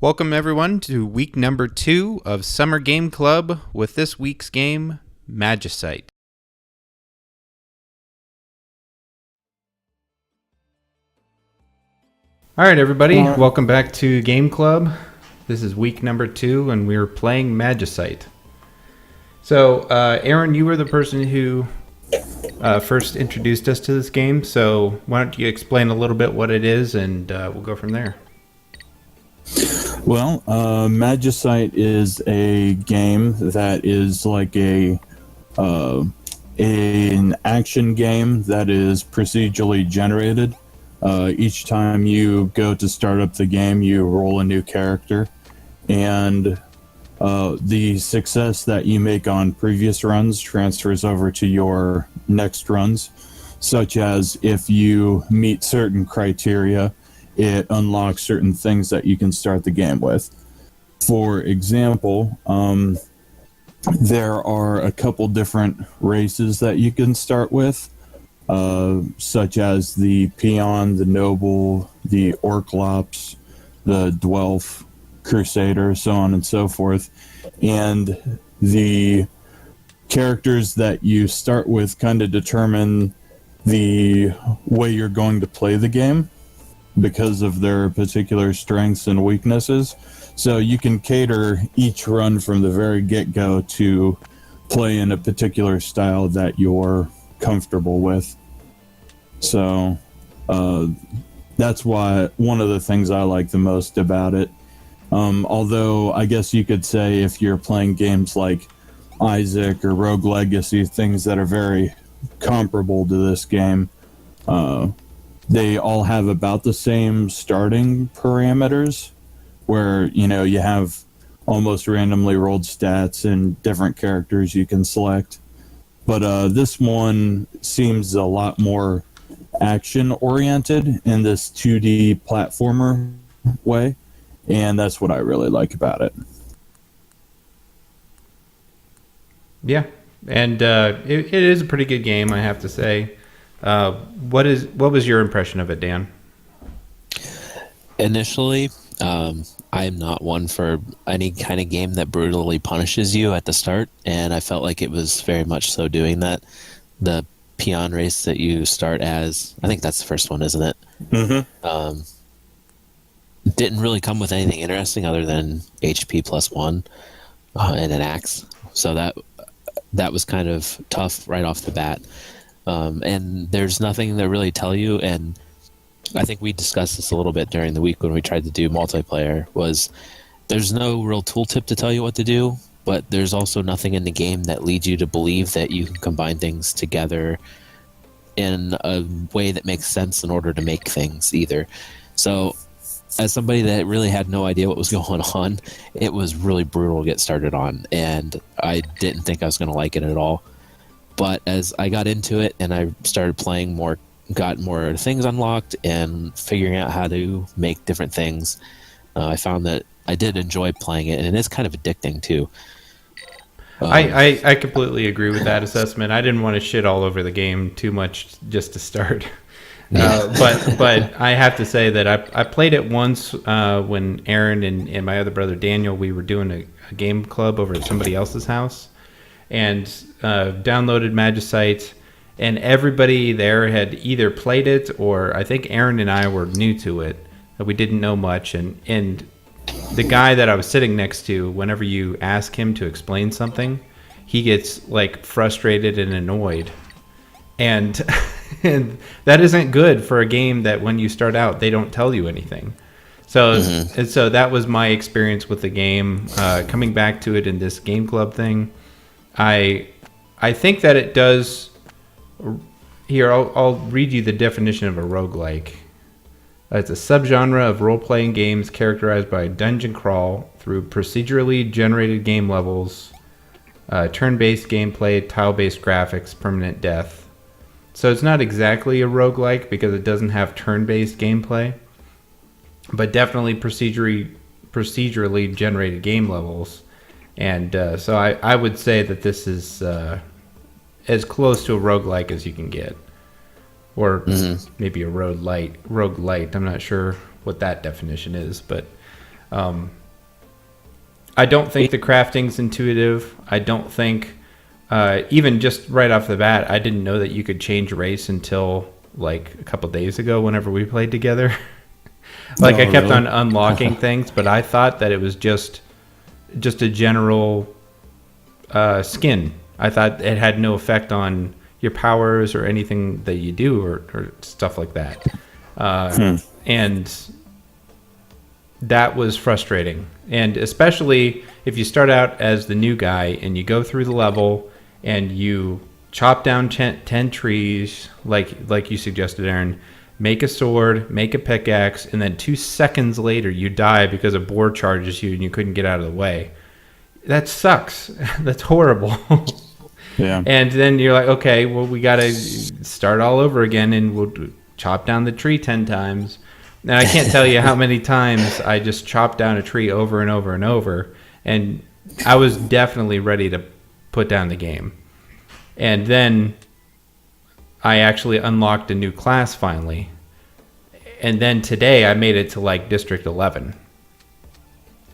Welcome everyone to week number 2 of Summer Game Club with this week's game, Magicite. Alright everybody, welcome back to Game Club. This is week number 2 and we're playing Magicite. So, Aaron, you were the person who first introduced us to this game, so why don't you explain a little bit what it is and we'll go from there. Well, Magicite is a game that is like an action game that is procedurally generated. Each time you go to start up the game, you roll a new character, and the success that you make on previous runs transfers over to your next runs, such as if you meet certain criteria, it unlocks certain things that you can start the game with. For example, there are a couple different races that you can start with, such as the Peon, the Noble, the Orclops, the Dwelf, Crusader, so on and so forth. And the characters that you start with kind of determine the way you're going to play the game, because of their particular strengths and weaknesses. So you can cater each run from the very get-go to play in a particular style that you're comfortable with. So that's why one of the things I like the most about it. Although I guess you could say if you're playing games like Isaac or Rogue Legacy, things that are very comparable to this game, they all have about the same starting parameters, where, you know, you have almost randomly rolled stats and different characters you can select. But this one seems a lot more action-oriented in this 2D platformer way, and that's what I really like about it. Yeah, and it is a pretty good game, I have to say. What was your impression of it, Dan? Initially, I am not one for any kind of game that brutally punishes you at the start, and I felt like it was very much so doing that. The peon race that you start as, I think that's the first one, isn't it? Mm-hmm. Didn't really come with anything interesting other than HP +1 and an axe, so that was kind of tough right off the bat. And there's nothing to really tell you, and I think we discussed this a little bit during the week when we tried to do multiplayer, was there's no real tooltip to tell you what to do, but there's also nothing in the game that leads you to believe that you can combine things together in a way that makes sense in order to make things either. So as somebody that really had no idea what was going on, it was really brutal to get started on, and I didn't think I was going to like it at all. But as I got into it and I started playing more, got more things unlocked and figuring out how to make different things, I found that I did enjoy playing it, and it is kind of addicting too. I completely agree with that assessment. I didn't want to shit all over the game too much just to start. But I have to say that I played it once when Aaron and my other brother Daniel, we were doing a game club over at somebody else's house, and downloaded Magicite, and everybody there had either played it, or I think Aaron and I were new to it. We didn't know much, and the guy that I was sitting next to, whenever you ask him to explain something, he gets like frustrated and annoyed, and and that isn't good for a game that when you start out they don't tell you anything. So and so that was my experience with the game. Coming back to it in this game club thing, I think that it does. Here, I'll read you the definition of a roguelike. It's a subgenre of role-playing games characterized by dungeon crawl through procedurally generated game levels, turn-based gameplay, tile-based graphics, permanent death. So it's not exactly a roguelike because it doesn't have turn-based gameplay, but definitely procedurally generated game levels. And so I would say that this is as close to a roguelike as you can get. Or maybe a roguelite. I'm not sure what that definition is, but I don't think the crafting's intuitive. I don't think, even just right off the bat, I didn't know that you could change race until like a couple days ago whenever we played together. Like I kept on unlocking things, but I thought that it was just a general skin. I thought it had no effect on your powers or anything that you do or stuff like that. And that was frustrating. And especially if you start out as the new guy and you go through the level and you chop down 10 trees, like you suggested, Aaron, make a sword, make a pickaxe, and then 2 seconds later you die because a boar charges you and you couldn't get out of the way. That sucks. That's horrible. Yeah. And then you're like, okay, well, we got to start all over again, and we'll chop down the tree 10 times. And I can't tell you how many times I just chopped down a tree over and over and over. And I was definitely ready to put down the game. And then I actually unlocked a new class finally. And then today I made it to like District 11.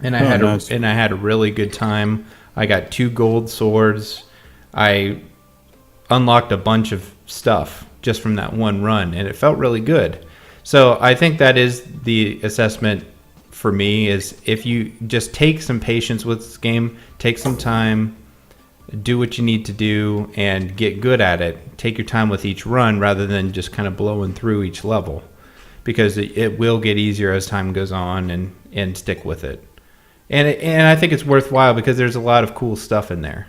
And I had a really good time. I got 2 gold swords. I unlocked a bunch of stuff just from that one run, and it felt really good. So I think that is the assessment for me, is if you just take some patience with this game, take some time, do what you need to do, and get good at it. Take your time with each run rather than just kind of blowing through each level, because it will get easier as time goes on, and stick with it. And I think it's worthwhile because there's a lot of cool stuff in there.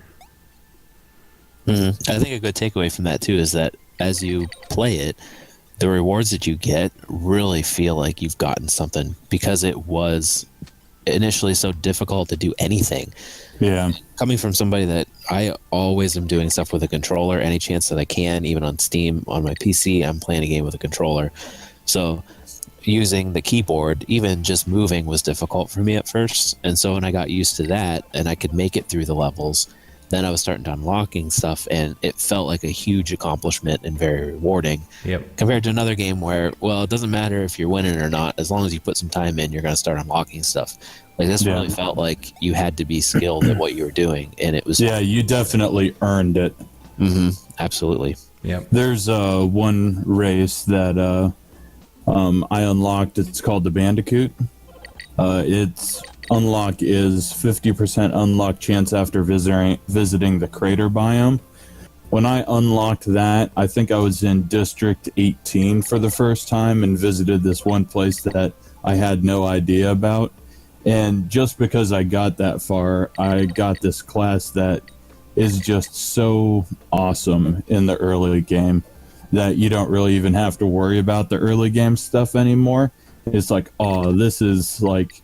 I think a good takeaway from that too is that as you play it, the rewards that you get really feel like you've gotten something, because it was initially so difficult to do anything. Yeah. Coming from somebody that I always am doing stuff with a controller, any chance that I can, even on Steam, on my PC, I'm playing a game with a controller. So using the keyboard, even just moving, was difficult for me at first. And so when I got used to that and I could make it through the levels, then I was starting to unlocking stuff, and it felt like a huge accomplishment and very rewarding. Yep. Compared to another game where, well, it doesn't matter if you're winning or not, as long as you put some time in, you're going to start unlocking stuff. Like this really felt like you had to be skilled at what you were doing, and it was. Yeah, you definitely earned it. Mm-hmm. Absolutely. Yeah. There's one race that I unlocked. It's called the Bandicoot. Its unlock is 50% unlock chance after visiting the crater biome. When I unlocked that, I think I was in District 18 for the first time and visited this one place that I had no idea about. And just because I got that far, I got this class that is just so awesome in the early game that you don't really even have to worry about the early game stuff anymore. It's like, oh, this is like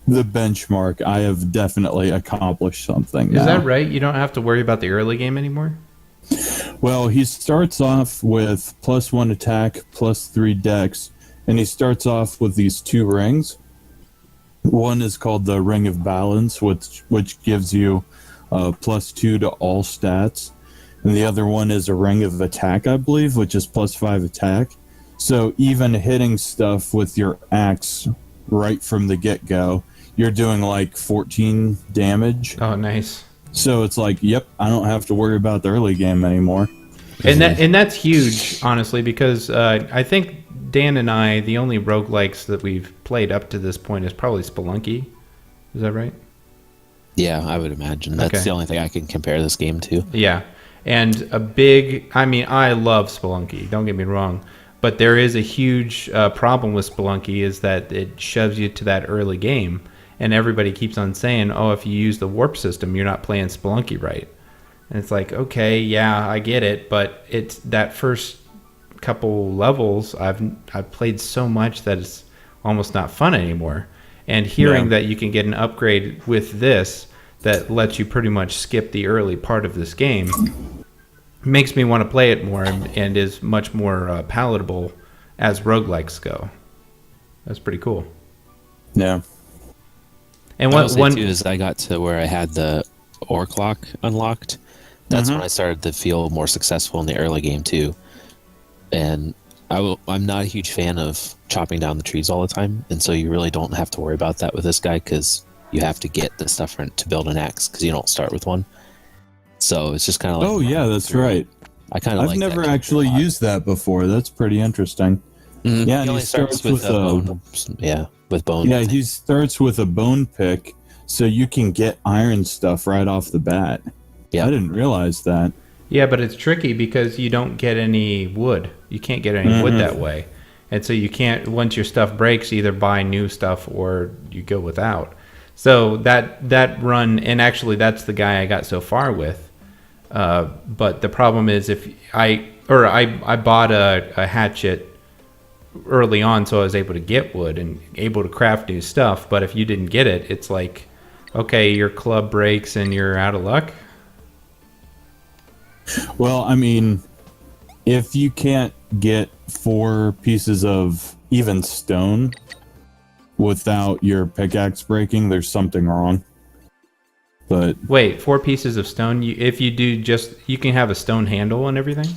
the benchmark. I have definitely accomplished something now. Is that right? You don't have to worry about the early game anymore? Well, he starts off with +1 attack, +3 dex, and he starts off with these 2 rings. One is called the Ring of Balance, which gives you +2 to all stats. And the other one is a Ring of Attack, I believe, which is +5 attack. So even hitting stuff with your axe right from the get-go, you're doing like 14 damage. Oh, nice. So it's like, yep, I don't have to worry about the early game anymore. And that's huge, honestly, because I think Dan and I, the only roguelikes that we've played up to this point is probably Spelunky. Is that right? Yeah, I would imagine. That's the only thing I can compare this game to. Yeah. And I love Spelunky, don't get me wrong. But there is a huge problem with Spelunky, is that it shoves you to that early game. And everybody keeps on saying, oh, if you use the warp system, you're not playing Spelunky right. And it's like, okay, yeah, I get it. But it's that first couple levels, I've played so much that it's almost not fun anymore. And hearing that you can get an upgrade with this that lets you pretty much skip the early part of this game makes me want to play it more, and is much more palatable as roguelikes go. That's pretty cool. Yeah. And what one too is I got to where I had the ore clock unlocked. That's when I started to feel more successful in the early game too. And I'm not a huge fan of chopping down the trees all the time, and so you really don't have to worry about that with this guy because you have to get the stuff to build an axe because you don't start with one. So it's just kind of like, Oh yeah, that's right. I kind of I've like never that actually used that before. That's pretty interesting. Mm-hmm. Yeah, He and only he starts with with a a bone. Yeah, with bone. yeah, he starts with a bone pick, so you can get iron stuff right off the bat. Yeah. I didn't realize that. Yeah, but it's tricky because you don't get any wood. You can't get any wood that way. And so you can't, once your stuff breaks, either buy new stuff or you go without. So that run, and actually that's the guy I got so far with. But the problem is if I bought a hatchet early on, so I was able to get wood and able to craft new stuff. But if you didn't get it, it's like, okay, your club breaks and you're out of luck. Well, I mean, if you can't get 4 pieces of even stone without your pickaxe breaking, there's something wrong. But Wait, 4 pieces of stone? If you do you can have a stone handle and everything?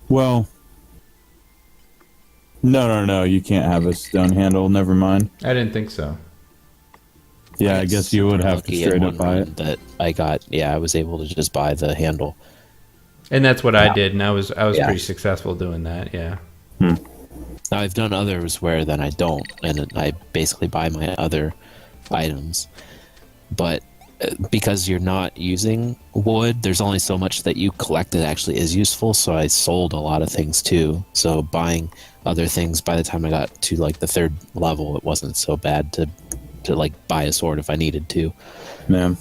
well, no, you can't have a stone handle. Never mind. I didn't think so. Yeah, I guess you would have to Lucky at straight one up buy run it. that I got. Yeah, I was able to just buy the handle. And that's what I did, and I was Yeah. pretty successful doing that. Yeah. Now I've done others where then I don't, and I basically buy my other items. But because you're not using wood, there's only so much that you collect that actually is useful. So I sold a lot of things too. So buying other things, by the time I got to like the 3rd level, it wasn't so bad to like buy a sword if I needed to. Man.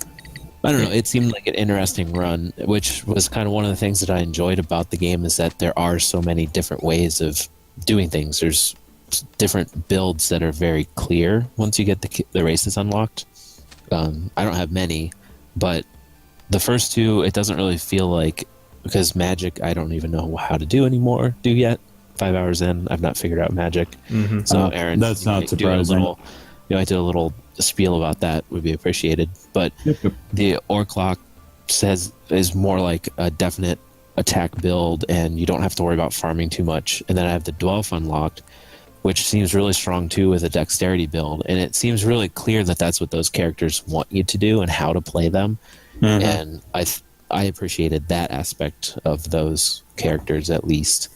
I don't know. It seemed like an interesting run, which was kind of one of the things that I enjoyed about the game is that there are so many different ways of doing things. There's different builds that are very clear once you get the races unlocked. I don't have many, but the first 2, it doesn't really feel like, because magic, I don't even know how to do anymore. Do yet? 5 hours in, I've not figured out magic. Mm-hmm. So Aaron, that's not surprising. I did a little spiel about that, would be appreciated. But Yep. the Orc Lock says is more like a definite attack build, and you don't have to worry about farming too much. And then I have the Dwelf unlocked, which seems really strong too with a dexterity build. And it seems really clear that that's what those characters want you to do and how to play them. And I appreciated that aspect of those characters at least.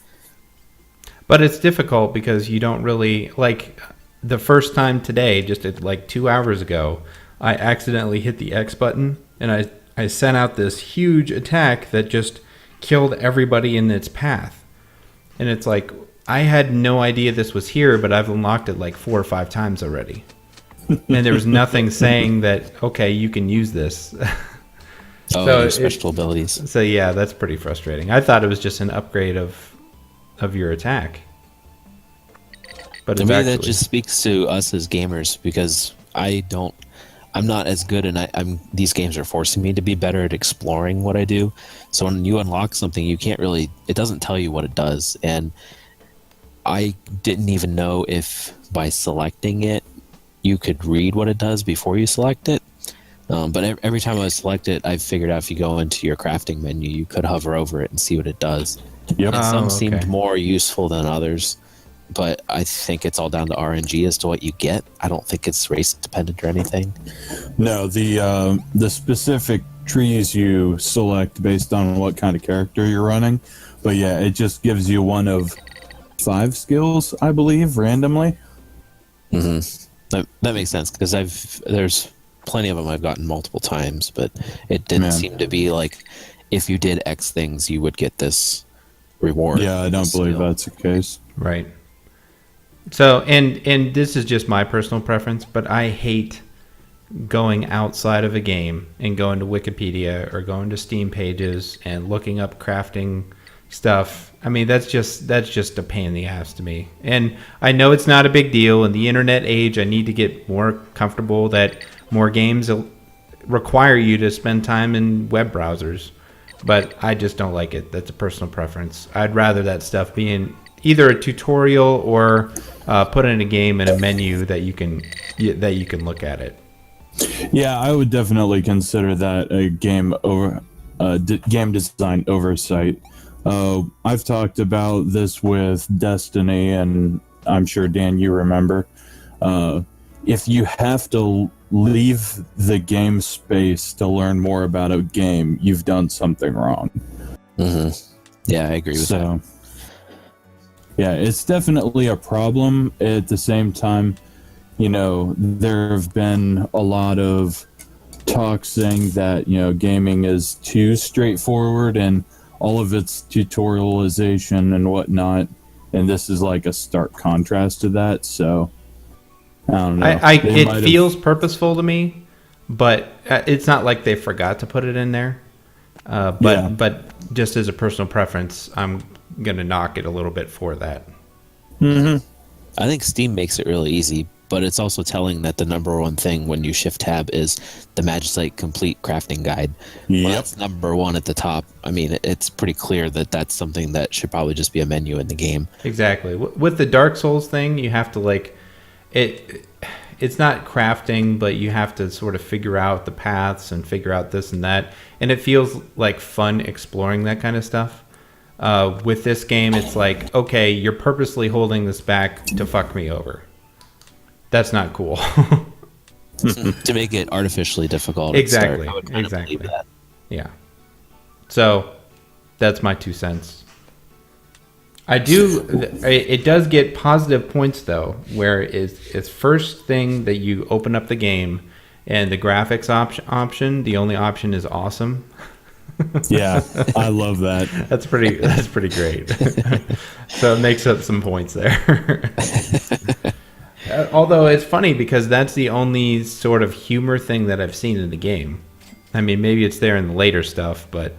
But it's difficult because you don't really, like, the first time today, just like 2 hours ago, I accidentally hit the X button and I sent out this huge attack that just killed everybody in its path. And it's like, I had no idea this was here, but I've unlocked it like 4 or 5 times already. And there was nothing saying that, okay, you can use this. Oh, So your special abilities. So yeah, that's pretty frustrating. I thought it was just an upgrade of your attack. But To it's me, actually, that just speaks to us as gamers because I'm not as good, and these games are forcing me to be better at exploring what I do. So when you unlock something, it doesn't tell you what it does. And I didn't even know if by selecting it, you could read what it does before you select it. But every time I select it, I've figured out if you go into your crafting menu, you could hover over it and see what it does. Yep. And some okay. seemed more useful than others, but I think it's all down to RNG as to what you get. I don't think it's race dependent or anything. No, the specific trees you select based on what kind of character you're running. But yeah, it just gives you one of 5 skills, I believe, randomly. That makes sense because there's plenty of them I've gotten multiple times, but it didn't seem to be like if you did X things, you would get this reward. Yeah, I don't believe that's the case. right. So, and this is just my personal preference, but I hate going outside of a game and going to Wikipedia or going to Steam pages and looking up crafting stuff. I mean, that's just a pain in the ass to me. And I know it's not a big deal. In the internet age, I need to get more comfortable that more games require you to spend time in web browsers. But I just don't like it. That's a personal preference. I'd rather that stuff be in either a tutorial or put in a game in a menu that you can look at it. Yeah, I would definitely consider that a game design oversight. I've talked about this with Destiny, and I'm sure, Dan, you remember. If you have to leave the game space to learn more about a game, you've done something wrong. Mm-hmm. Yeah, I agree with that. Yeah, it's definitely a problem. At the same time, there have been a lot of talk saying that, gaming is too straightforward and all of its tutorialization and whatnot. And this is like a stark contrast to that. So, I don't know. It feels purposeful to me, but it's not like they forgot to put it in there. But just as a personal preference, I'm going to knock it a little bit for that. Mm-hmm. I think Steam makes it really easy, but it's also telling that the number one thing when you shift tab is the Magicite Complete Crafting Guide. Yep. Well, that's number one at the top. I mean, it's pretty clear that that's something that should probably just be a menu in the game. Exactly. With the Dark Souls thing, you have to it's not crafting, but you have to sort of figure out the paths and figure out this and that. And it feels like fun exploring that kind of stuff. With this game, it's like, okay, you're purposely holding this back to fuck me over. That's not cool. To make it artificially difficult. Exactly. Exactly. Yeah. So that's my 2 cents. It does get positive points though, where it's first thing that you open up the game and the graphics option, the only option is awesome. Yeah, I love that. That's pretty great. So it makes up some points there. Although it's funny because that's the only sort of humor thing that I've seen in the game. I mean, maybe it's there in the later stuff, but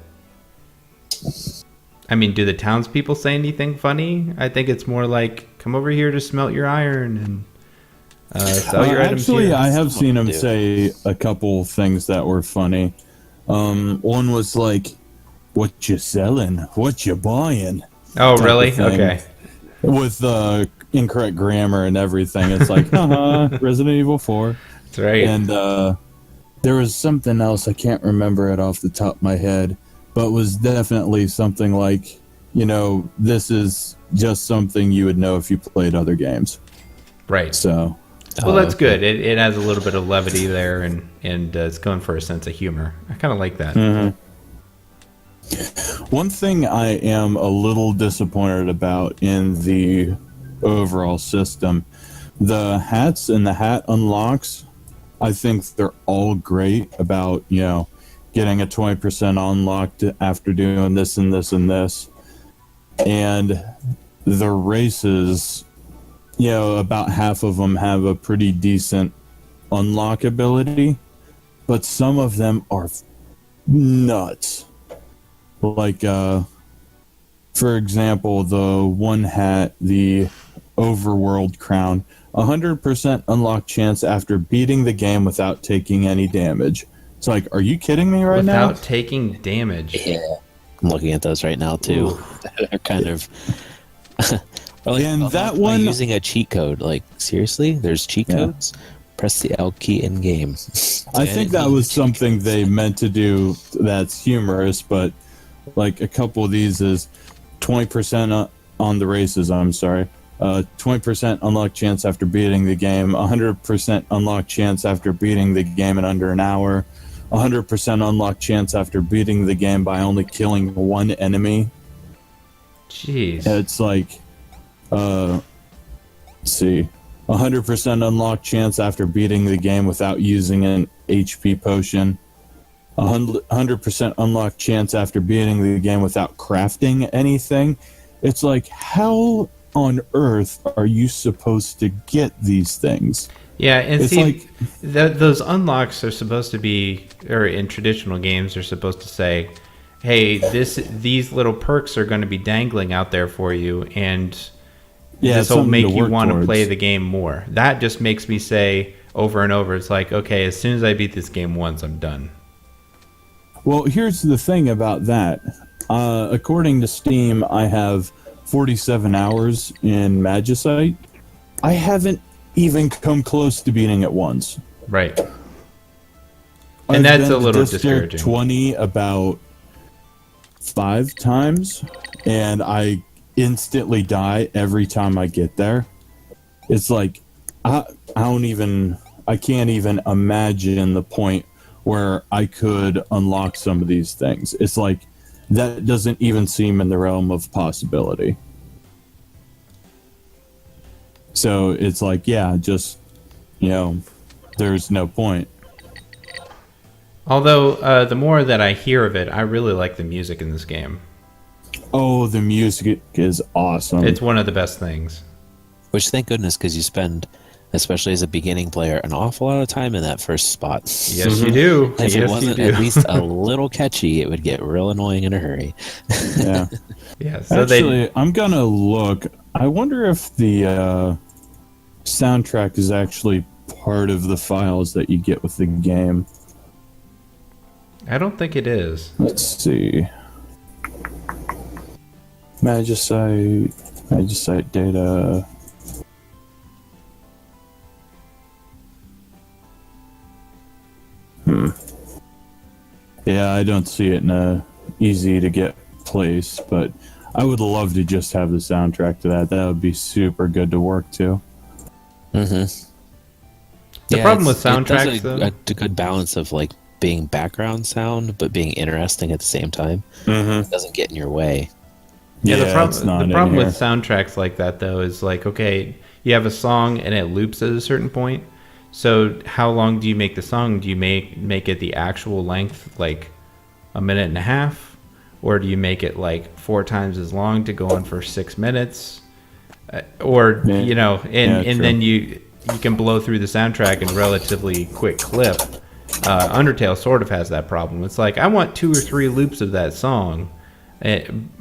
I mean, do the townspeople say anything funny? I think it's more like, come over here to smelt your iron and sell your items here. Actually, I have seen him say a couple things that were funny. One was like, what you selling? What you buying? Oh, really? Okay. With incorrect grammar and everything. It's like, Resident Evil 4. That's right. And there was something else, I can't remember it off the top of my head, but was definitely something like, this is just something you would know if you played other games. Right. So, well, that's good. It has a little bit of levity there, and it's going for a sense of humor. I kind of like that. Mm-hmm. One thing I am a little disappointed about in the overall system, the hats and the hat unlocks, I think they're all great about, getting a 20% unlocked after doing this and this and this. And the races, about half of them have a pretty decent unlock ability, but some of them are nuts. Like, for example, the one hat, the Overworld Crown, 100% unlock chance after beating the game without taking any damage. It's like, are you kidding me right now? Without taking damage. Yeah. I'm looking at those right now, too. They're kind of... and that one... using a cheat code. Like, seriously? There's cheat codes? Press the L key in game. I think that was something they meant to do that's humorous, but like a couple of these is 20% on the races, 20% unlock chance after beating the game, 100% unlock chance after beating the game in under an hour, 100% unlock chance after beating the game by only killing one enemy. Jeez. It's like, let's see, 100% unlock chance after beating the game without using an HP potion, 100% unlock chance after beating the game without crafting anything. It's like, how on earth are you supposed to get these things? Yeah, and it's see, like, those unlocks are supposed to be, or in traditional games, are supposed to say, hey, these little perks are going to be dangling out there for you, and this will make you want to play the game more. That just makes me say over and over, it's like, okay, as soon as I beat this game once, I'm done. Well, here's the thing about that. According to Steam, I have 47 hours in Magicite. I haven't even come close to beating it once. Right. And that's a little discouraging. 20 about 5 times, and I instantly die every time I get there. It's like I can't even imagine the point where I could unlock some of these things. It's like that doesn't even seem in the realm of possibility. So it's like, yeah, just, there's no point. Although, the more that I hear of it, I really like the music in this game. Oh, the music is awesome. It's one of the best things. Which, thank goodness, because you spend, especially as a beginning player, an awful lot of time in that first spot. Yes, you do. If yes, it wasn't you do. at least a little catchy, it would get real annoying in a hurry. Yeah. Yeah. So Actually, I'm going to look. I wonder if the soundtrack is actually part of the files that you get with the game. I don't think it is. Let's see. Magicite data. Yeah, I don't see it in a easy to get place, but I would love to just have the soundtrack to that. That would be super good to work to. Mm-hmm. The problem with soundtracks, it does a good balance of like being background sound, but being interesting at the same time. Mm-hmm. It doesn't get in your way. Yeah, the it's not in problem here. with soundtracks like that, though, is like, okay, you have a song and it loops at a certain point. So how long do you make the song? Do you make it the actual length, like a minute and a half? Or do you make it like 4 times as long to go on for 6 minutes? Or, Yeah. and true. then you can blow through the soundtrack in a relatively quick clip. Undertale sort of has that problem. It's like, I want 2 or 3 loops of that song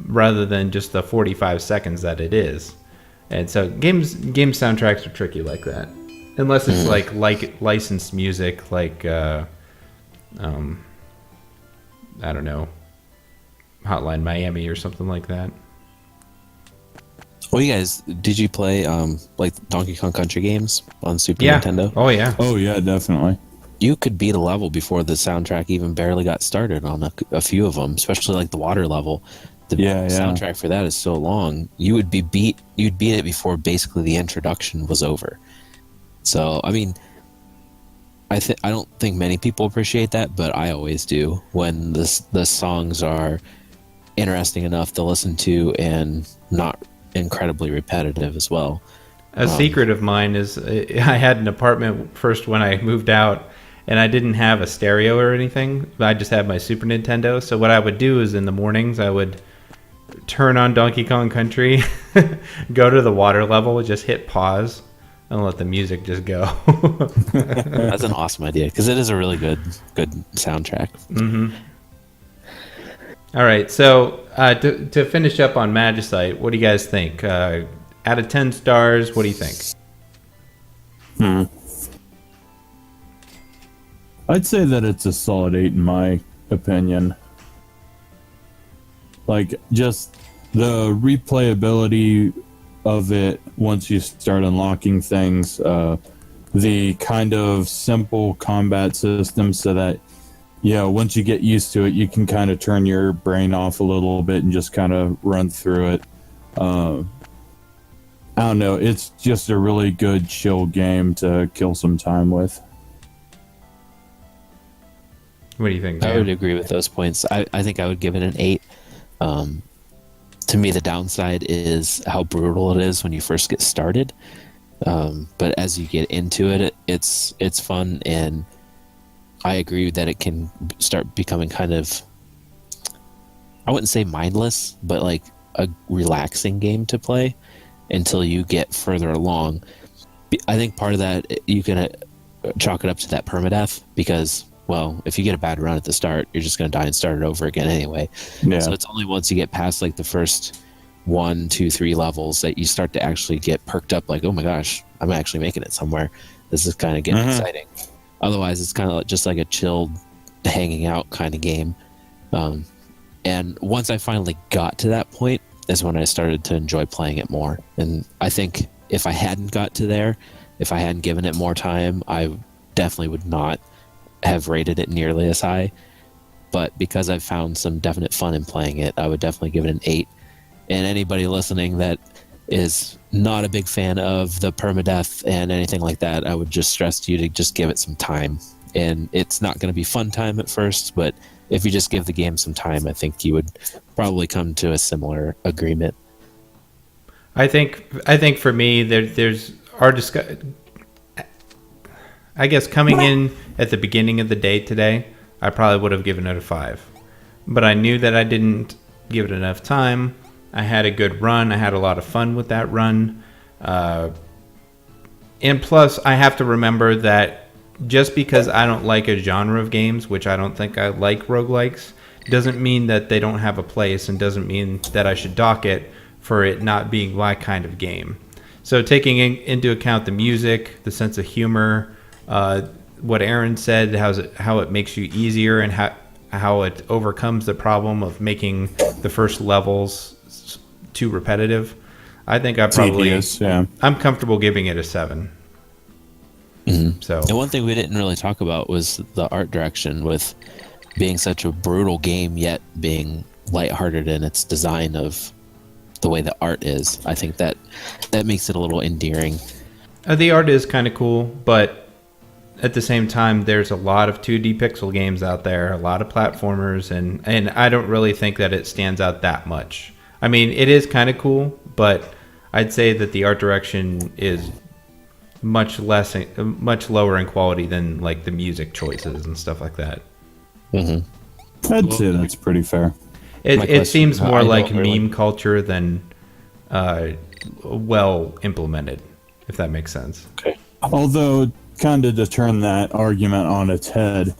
rather than just the 45 seconds that it is. And so game soundtracks are tricky like that. Unless it's like licensed music, like I don't know, Hotline Miami or something like that. Well, you guys, did you play like Donkey Kong Country games on Super Yeah. Nintendo? Oh yeah. Oh, yeah, definitely. You could beat a level before the soundtrack even barely got started on a few of them, especially like the water level. The soundtrack for that is so long. You'd beat it before basically the introduction was over. So, I mean, I don't think many people appreciate that, but I always do when the songs are interesting enough to listen to and not incredibly repetitive as well. A secret of mine is I had an apartment first when I moved out, and I didn't have a stereo or anything. I just had my Super Nintendo. So what I would do is in the mornings I would turn on Donkey Kong Country, go to the water level, just hit pause, and let the music just go. That's an awesome idea because it is a really good soundtrack. Mm-hmm. All right, so to finish up on Magicite, what do you guys think? Out of 10 stars, what do you think? I'd say that it's a solid 8 in my opinion. Like, just the replayability of it once you start unlocking things, the kind of simple combat system so that, once you get used to it, you can kind of turn your brain off a little bit and just kind of run through it. I don't know, it's just a really good chill game to kill some time with. What do you think, I Dan? would agree with those points. I think I would give it an 8. To me, the downside is how brutal it is when you first get started. But as you get into it, it's fun, and I agree that it can start becoming kind of, I wouldn't say mindless, but like a relaxing game to play until you get further along. I think part of that, you can chalk it up to that permadeath because, well, if you get a bad run at the start, you're just going to die and start it over again anyway. Yeah. So it's only once you get past like the first 1, 2, 3 levels that you start to actually get perked up like, oh my gosh, I'm actually making it somewhere. This is kind of getting exciting. Otherwise, it's kind of just like a chilled hanging out kind of game. And once I finally got to that point is when I started to enjoy playing it more. And I think if I hadn't got to there, if I hadn't given it more time, I definitely would not have rated it nearly as high. but because I've found some definite fun in playing it, I would definitely give it an 8. And anybody listening that is not a big fan of the permadeath and anything like that, I would just stress to you to just give it some time. And it's not going to be fun time at first, but if you just give the game some time, I think you would probably come to a similar agreement. I think for me, there's our I guess coming in at the beginning of the day today, I probably would have given it a 5. But I knew that I didn't give it enough time. I had a good run. I had a lot of fun with that run. And plus, I have to remember that just because I don't like a genre of games, which I don't think I like roguelikes, doesn't mean that they don't have a place and doesn't mean that I should dock it for it not being my kind of game. So taking into account the music, the sense of humor, what Aaron said, how it makes you easier and how it overcomes the problem of making the first levels too repetitive, I think I'm comfortable giving it a 7. Mm-hmm. So, and one thing we didn't really talk about was the art direction, with being such a brutal game yet being lighthearted in its design of the way the art is. I think that makes it a little endearing. The art is kind of cool, but at the same time, there's a lot of 2D pixel games out there, a lot of platformers, and I don't really think that it stands out that much. I mean, it is kind of cool, but I'd say that the art direction is much lower in quality than like the music choices and stuff like that. Mm-hmm. I'd say that's pretty fair. It seems more like meme culture than well implemented, if that makes sense. Okay. Although, kind of to turn that argument on its head,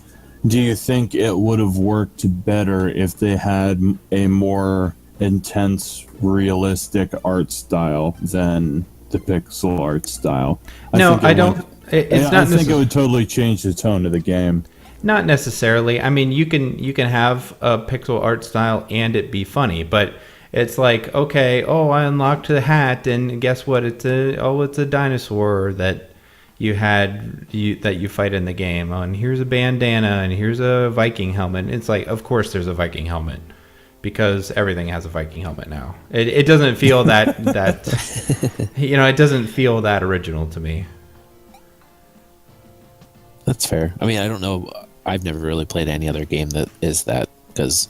do you think it would have worked better if they had a more intense, realistic art style than the pixel art style? I don't. I think it would totally change the tone of the game. Not necessarily. I mean, you can have a pixel art style and it be funny, but it's like, okay, I unlocked the hat, and guess what? It's a dinosaur that you fight in the game. And here's a bandana, and here's a Viking helmet. It's like, of course, there's a Viking helmet because everything has a Viking helmet now. It doesn't feel that it doesn't feel that original to me. That's fair. I mean, I don't know. I've never really played any other game that is that, because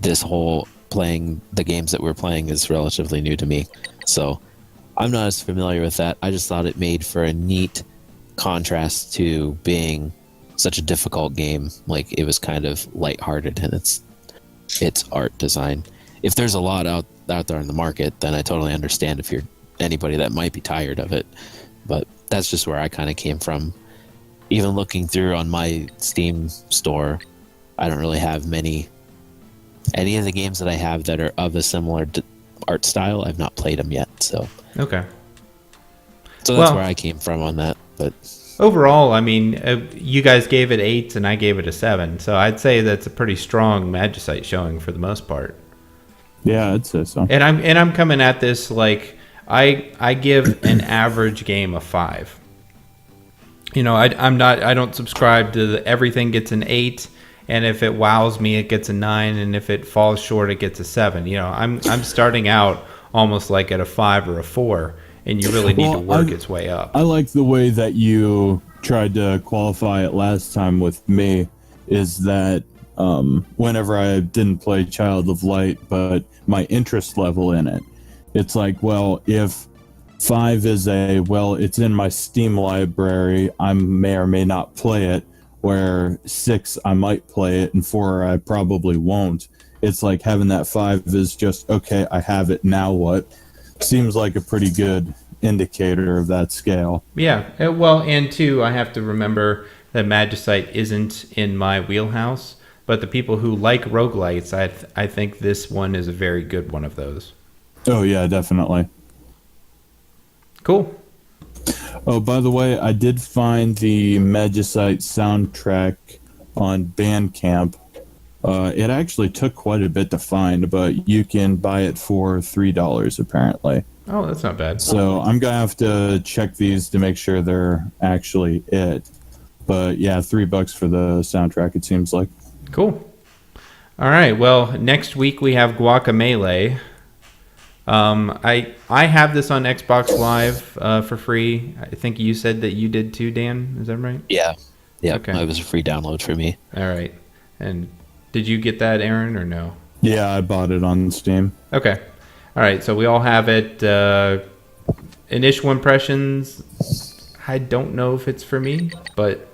this whole playing the games that we're playing is relatively new to me. So I'm not as familiar with that. I just thought it made for a neat contrast to being such a difficult game. Like, it was kind of lighthearted in its art design. If there's a lot out there in the market, then I totally understand if you're anybody that might be tired of it. But that's just where I kind of came from. Even looking through on my Steam store, I don't really have any of the games that I have that are of a similar art style. I've not played them yet, so okay. So that's where I came from on that. But overall, I mean, you guys gave it 8 and I gave it a 7, so I'd say that's a pretty strong Magicite showing for the most part. Yeah, I'd say so. And I'm coming at this like I give an average game a 5. I don't subscribe to everything gets an 8, and if it wows me, it gets a 9, and if it falls short, it gets a 7. I'm starting out almost like at a 5 or a 4, and you really need to work its way up. I like the way that you tried to qualify it last time with me, is that whenever I didn't play Child of Light, but my interest level in it, it's like, well, if 5 is it's in my Steam library, I may or may not play it, where 6 I might play it, and 4 I probably won't. It's like having that 5 is just, okay, I have it, now what? Seems like a pretty good indicator of that scale. Yeah, well, and 2, I have to remember that Magicite isn't in my wheelhouse, but the people who like roguelites, I think this one is a very good one of those. Oh yeah, definitely. Cool. Oh, by the way, I did find the Magicite soundtrack on Bandcamp. It actually took quite a bit to find, but you can buy it for $3 apparently. Oh, that's not bad. So I'm gonna have to check these to make sure they're actually it. But yeah, $3 for the soundtrack, it seems like. Cool. All right. Well, next week we have Guacamelee. I have this on Xbox Live for free. I think you said that you did too, Dan. Is that right? Yeah. Okay. It was a free download for me. All right. And did you get that, Aaron, or no? Yeah, I bought it on Steam. Okay. All right. So we all have it. Initial impressions. I don't know if it's for me, but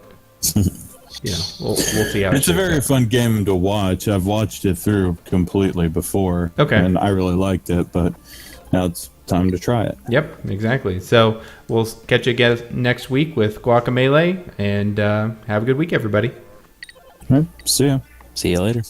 we'll see how it's a very fun game to watch. I've watched it through completely before. Okay. And I really liked it, but now it's time to try it. Yep, exactly. So we'll catch you again next week with Guacamelee, and have a good week, everybody. All right, see ya. See you later.